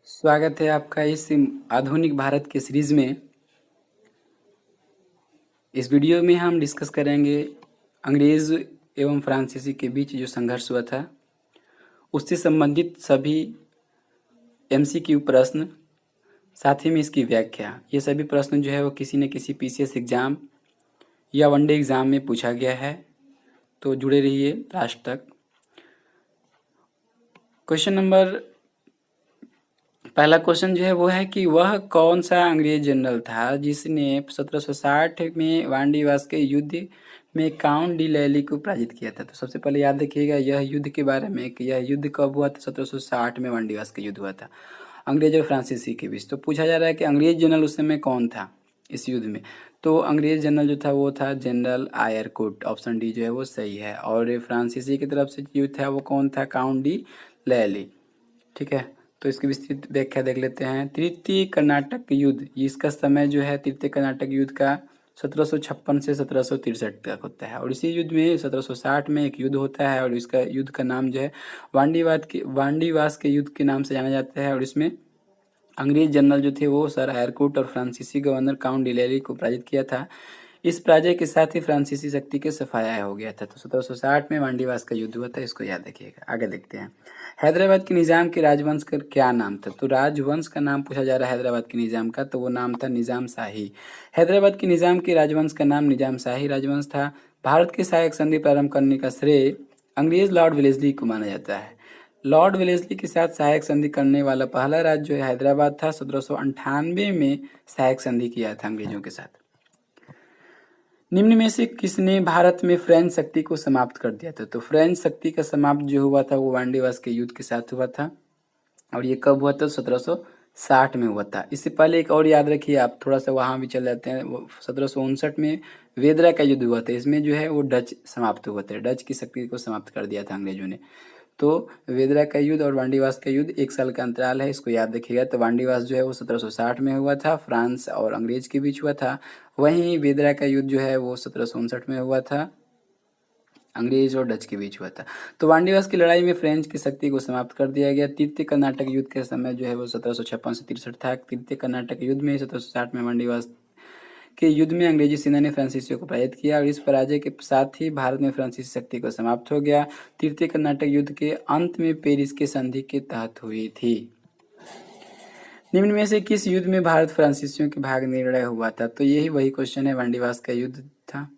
स्वागत है आपका इस आधुनिक भारत के सीरीज में। इस वीडियो में हम डिस्कस करेंगे अंग्रेज़ एवं फ्रांसीसी के बीच जो संघर्ष हुआ था उससे संबंधित सभी एमसीक्यू प्रश्न, साथ ही में इसकी व्याख्या। ये सभी प्रश्न जो है वो किसी न किसी पीसीएस एग्ज़ाम या वनडे एग्ज़ाम में पूछा गया है, तो जुड़े रहिए लास्ट तक। पहला क्वेश्चन जो है वो है कि वह कौन सा अंग्रेज जनरल था जिसने 1760 में वांडीवास के युद्ध में काउंट डी लैली को पराजित किया था। तो सबसे पहले याद रखिएगा यह युद्ध के बारे में कि यह युद्ध कब हुआ था। 1760 में वांडीवास का युद्ध हुआ था अंग्रेज और फ्रांसीसी के बीच। तो पूछा जा रहा है कि अंग्रेज जनरल उस समय कौन था इस युद्ध में। तो अंग्रेज जनरल जो था वो था जनरल आयरकुट, ऑप्शन डी जो है वो सही है। और फ्रांसीसी की तरफ से युद्ध था वो कौन था, काउंट डी लैली। ठीक है, तो इसकी विस्तृत व्याख्या देख लेते हैं। तृतीय कर्नाटक युद्ध, इसका समय जो है तृतीय कर्नाटक युद्ध का 1756 से 1763 तक होता है। और इसी युद्ध में 1760 में एक युद्ध होता है और इसका युद्ध का नाम जो है वांडीवास के युद्ध के नाम से जाना जाता है। और इसमें अंग्रेज जनरल जो थे वो सर आयरकुट और फ्रांसीसी गवर्नर काउंट डिलेरी को पराजित किया था। इस पराजय के साथ ही फ्रांसीसी शक्ति के सफाया हो गया था। तो 1760 में वांडीवास का युद्ध हुआ था, इसको याद रखिएगा। आगे देखते हैं, हैदराबाद के निज़ाम के राजवंश का क्या नाम था। तो राजवंश का नाम पूछा जा रहा है हैदराबाद के निज़ाम का, तो वो नाम था निज़ाम शाही। हैदराबाद के निज़ाम के राजवंश का नाम निज़ाम शाही राजवंश था। भारत की सहायक संधि प्रारंभ करने का श्रेय अंग्रेज लॉर्ड वेलेस्ली को माना जाता है। लॉर्ड वेलेस्ली के साथ सहायक संधि करने वाला पहला राज्य जो है हैदराबाद था। 1798 में सहायक संधि किया था अंग्रेजों के साथ। निम्न में से किसने भारत में फ्रेंच शक्ति को समाप्त कर दिया था। तो फ्रेंच शक्ति का समाप्त जो हुआ था वो वांडीवास के युद्ध के साथ हुआ था। और ये कब हुआ था, 1760 में हुआ था। इससे पहले एक और याद रखिए, आप थोड़ा सा वहाँ भी चल जाते हैं। वो 1759 में वेदरा का युद्ध हुआ था। इसमें जो है वो डच समाप्त हुआ था, डच की शक्ति को समाप्त कर दिया था अंग्रेजों ने। तो वेदरा का युद्ध और वांडीवास का युद्ध 1 साल का अंतराल है, इसको याद रखिएगा। तो वांडीवास जो है वो 1760 में हुआ था, फ्रांस और अंग्रेज के बीच हुआ था। वहीं वेदरा का युद्ध जो है वो 1759 में हुआ था, अंग्रेज और डच के बीच हुआ था। तो वांडीवास की लड़ाई में फ्रेंच की शक्ति को समाप्त कर दिया गया। तृतीय कर्नाटक युद्ध के समय जो है वो 1756 से 63 था। तृतीय कर्नाटक युद्ध में 1760 में वांडीवास के युद्ध में अंग्रेजी सेना ने फ्रांसीसियों को पराजित किया और इस पराजय के साथ ही भारत में फ्रांसीसी शक्ति को समाप्त हो गया। तृतीय कर्नाटक युद्ध के अंत में पेरिस के संधि के तहत हुई थी। निम्न में से किस युद्ध में भारत फ्रांसीसियों के भाग निर्णय हुआ था। तो यही वही क्वेश्चन है, वांडीवास का युद्ध था।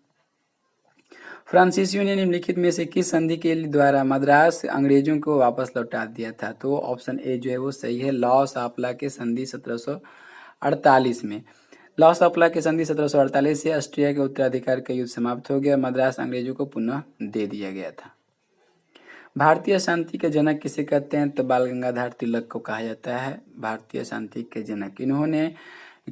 फ्रांसीसियों ने निम्नलिखित में से किस संधि के द्वारा मद्रास अंग्रेजों को वापस लौटा दिया था। तो ऑप्शन ए जो है वो सही है, लॉस ऑपला के संधि 1748 में। लॉस ऑपला के संधि 1748 से ऑस्ट्रिया के उत्तराधिकार का युद्ध समाप्त हो गया, मद्रास अंग्रेजों को पुनः दे दिया गया था। भारतीय शांति के जनक किसे कहते हैं। तो बाल गंगाधर तिलक को कहा जाता है भारतीय शांति के जनक। इन्होंने,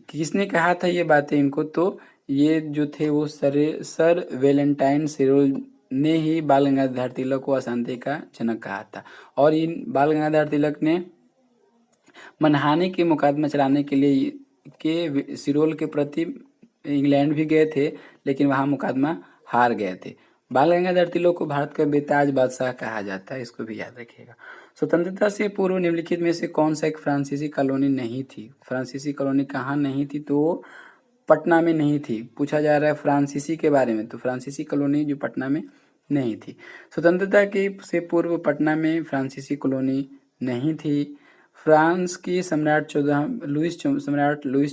किसने कहा था ये बातें इनको, तो ये जो थे वो सर वेलेंटाइन सिरोल ने ही बाल गंगाधर तिलक को अशांति का जनक कहा था। और इन बाल गंगाधर तिलक ने मनहानि के मुकदमा चलाने के लिए के सिरोल के प्रति इंग्लैंड भी गए थे, लेकिन वहाँ मुकदमा हार गए थे। बाल गंगाधर तिलक को भारत का बेताज बादशाह कहा जाता है, इसको भी याद रखिएगा। स्वतंत्रता से पूर्व निम्नलिखित में से कौन सा एक फ्रांसीसी कॉलोनी नहीं थी। फ्रांसीसी कॉलोनी कहाँ नहीं थी, तो पटना में नहीं थी। पूछा जा रहा है फ्रांसीसी के बारे में, तो फ्रांसीसी कॉलोनी जो पटना में नहीं थी। स्वतंत्रता के से पूर्व पटना में फ्रांसीसी कॉलोनी नहीं थी। फ्रांस की सम्राट लुईस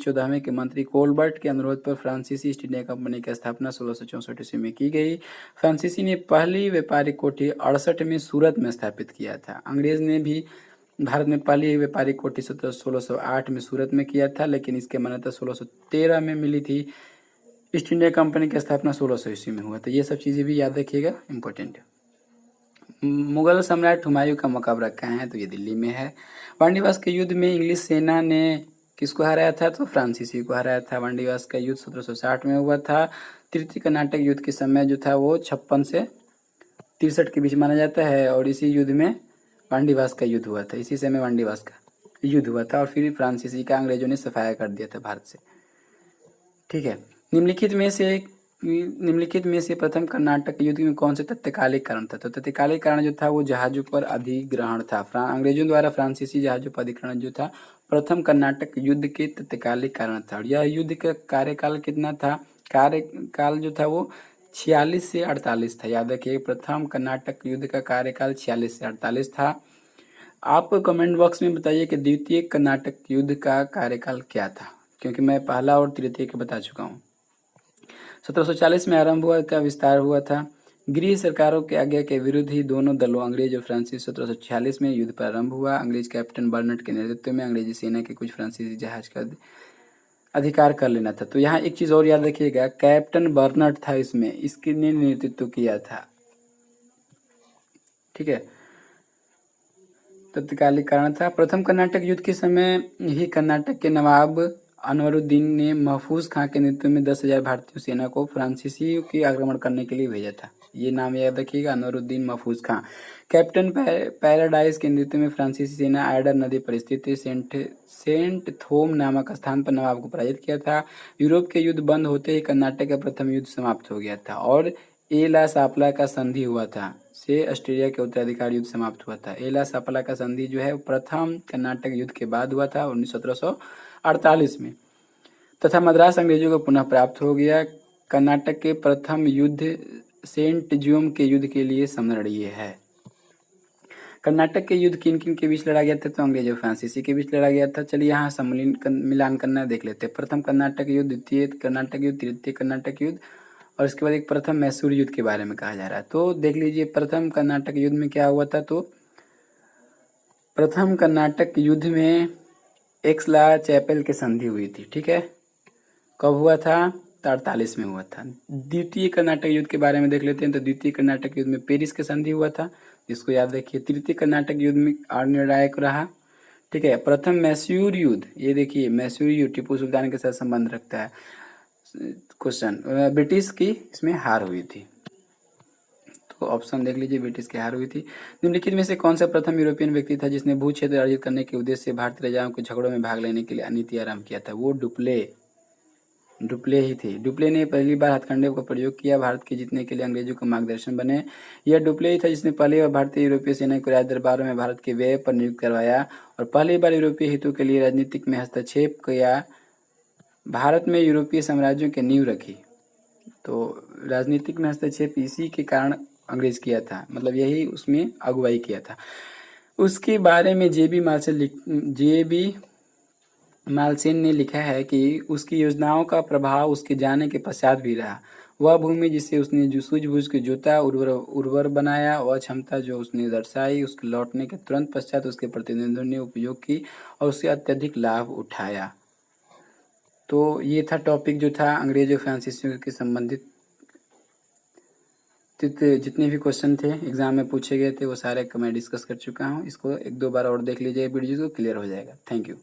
14वें के मंत्री कोलबर्ट के अनुरोध पर फ्रांसीसी ईस्ट इंडिया कंपनी की स्थापना 1664 ईस्वी में की गई। फ्रांसीसी ने पहली व्यापारिक कोठी 68 में सूरत में स्थापित किया था। अंग्रेज ने भी भारत में पहली व्यापारिक कोठी 1608 में सूरत में किया था, लेकिन इसके मान्यता 1613 में मिली थी। ईस्ट इंडिया कंपनी की स्थापना 1600 ईस्वी में हुआ था। ये सब चीज़ें भी याद रखिएगा, इंपॉर्टेंट है। मुगल सम्राट हुमायूं का मकबरा कहाँ है, तो ये दिल्ली में है। वांडीवास के युद्ध में इंग्लिश सेना ने किसको हराया था, तो फ्रांसीसी को हराया था। वांडीवास का युद्ध 1760 में हुआ था। तृतीय कर्नाटक युद्ध के समय जो था वो 56 से 63 के बीच माना जाता है। और इसी युद्ध में वांडीवास का युद्ध हुआ था, इसी समय वांडीवास का युद्ध हुआ था। और फिर फ्रांसीसी का अंग्रेजों ने सफाया कर दिया था भारत से। ठीक है, निम्नलिखित में से निम्नलिखित में से प्रथम कर्नाटक युद्ध में कौन से तत्कालिक कारण था? तो तत्कालिक कारण जो था वो जहाज़ों पर अधिग्रहण था। अंग्रेजों द्वारा फ्रांसीसी जहाज़ों पर अधिग्रहण जो था प्रथम कर्नाटक युद्ध के तत्कालिक कारण था। और यह युद्ध का कार्यकाल कितना था? कार्यकाल जो था वो 46 से 48 था। याद रखिए, प्रथम कर्नाटक युद्ध का कार्यकाल 46 से 48 था। आप कमेंट बॉक्स में बताइए कि द्वितीय कर्नाटक युद्ध का कार्यकाल क्या था, क्योंकि मैं पहला और तृतीय के बता चुका हूँ। 1740 में आरंभ हुआ, का विस्तार हुआ था। गृह सरकारों के आज्ञा के विरुद्ध ही दोनों दलों अंग्रेज और फ्रांसीसी 1746 में युद्ध प्रारंभ हुआ। अंग्रेज कैप्टन बर्नट के नेतृत्व में अंग्रेजी सेना के कुछ फ्रांसीसी जहाज का अधिकार कर लेना था। तो यहाँ एक चीज़ और याद रखिएगा, कैप्टन बर्नट था इसमें, इसके ने नेतृत्व किया था। ठीक है, तत्कालिक कारण था। प्रथम कर्नाटक युद्ध के समय ही कर्नाटक के नवाब अनवरुद्दीन ने महफूज खां के नेतृत्व में 10,000 भारतीय सेना को फ्रांसीसियों के आक्रमण करने के लिए भेजा था। ये नाम याद रखिएगा, अनवरुद्दीन महफूज खां। कैप्टन पैराडाइज के नेतृत्व में फ्रांसीसी सेना आइडर नदी पर स्थित सेंट थोम नामक स्थान पर नवाब को पराजित किया था। यूरोप के युद्ध बंद होते ही कर्नाटक का प्रथम युद्ध समाप्त हो गया था और एला सापला का संधि हुआ था, से ऑस्ट्रेलिया के उत्तराधिकार युद्ध समाप्त हुआ था। एला सापला का संधि जो है प्रथम कर्नाटक युद्ध के बाद हुआ था 1748 में, तथा मद्रास अंग्रेजों को पुनः प्राप्त हो गया। कर्नाटक के प्रथम युद्ध सेंट ज्यूम के युद्ध के लिए स्मरणीय है। कर्नाटक के युद्ध किन किन के बीच लड़ा गया था? तो अंग्रेज और फ्रांसीसी के बीच लड़ा गया था। चलिए यहाँ मिलान करना देख लेते हैं। प्रथम कर्नाटक युद्ध, द्वितीय कर्नाटक युद्ध, तृतीय कर्नाटक युद्ध, और इसके बाद एक प्रथम मैसूर युद्ध के बारे में कहा जा रहा है। तो देख लीजिए प्रथम कर्नाटक युद्ध में क्या हुआ था। तो प्रथम कर्नाटक युद्ध में एक्सला चैपल की संधि हुई थी। ठीक है, कब हुआ था? 48 में हुआ था। द्वितीय कर्नाटक युद्ध के बारे में देख लेते हैं। तो द्वितीय कर्नाटक युद्ध में पेरिस की संधि हुआ था, इसको याद रखिए। तृतीय कर्नाटक युद्ध में और निर्णायक रहा। ठीक है, प्रथम मैसूर युद्ध, ये देखिए मैसूर युद्ध टीपू सुल्तान के साथ संबंध रखता है क्वेश्चन। ब्रिटिश की इसमें हार हुई थी, तो ऑप्शन देख लीजिए, ब्रिटिश की हार हुई थी। निम्नलिखित में से कौन सा प्रथम यूरोपियन व्यक्ति था जिसने भू क्षेत्र अर्जित करने के उद्देश्य से भारतीय राजाओं के झगड़ों में भाग लेने के लिए नीति आरंभ किया था? वो डुप्ले ही थे। डुप्ले ने पहली बार हथकंडे का प्रयोग किया भारत के जीतने के लिए, अंग्रेजों को मार्गदर्शन बने। यह डुप्ले ही था जिसने पहली बार भारतीय यूरोपीय सेना को राज दरबारों में भारत के व्यय पर नियुक्त करवाया और पहली बार यूरोपीय हितों के लिए राजनीतिक में हस्तक्षेप किया, भारत में यूरोपीय साम्राज्यों की नींव रखी। तो राजनीतिक में हस्तक्षेप इसी के कारण अंग्रेज किया था, मतलब यही उसमें अगुवाई किया था। उसके बारे में जे बी मालसेन ने लिखा है कि उसकी योजनाओं का प्रभाव उसके जाने के पश्चात भी रहा। वह भूमि जिसे उसने जो सूझबूझ के जोता, उर्वर बनाया, वह क्षमता जो उसने दर्शाई, उसके लौटने के तुरंत पश्चात उसके प्रतिनिधियों ने उपयोग की और उससे अत्यधिक लाभ उठाया। तो ये था टॉपिक जो था अंग्रेज और फ्रांसीसियों के संबंधित जितने भी क्वेश्चन थे एग्जाम में पूछे गए थे वो सारे मैं डिस्कस कर चुका हूँ। इसको एक दो बार और देख लीजिए, वीडियो को क्लियर हो जाएगा। Thank you.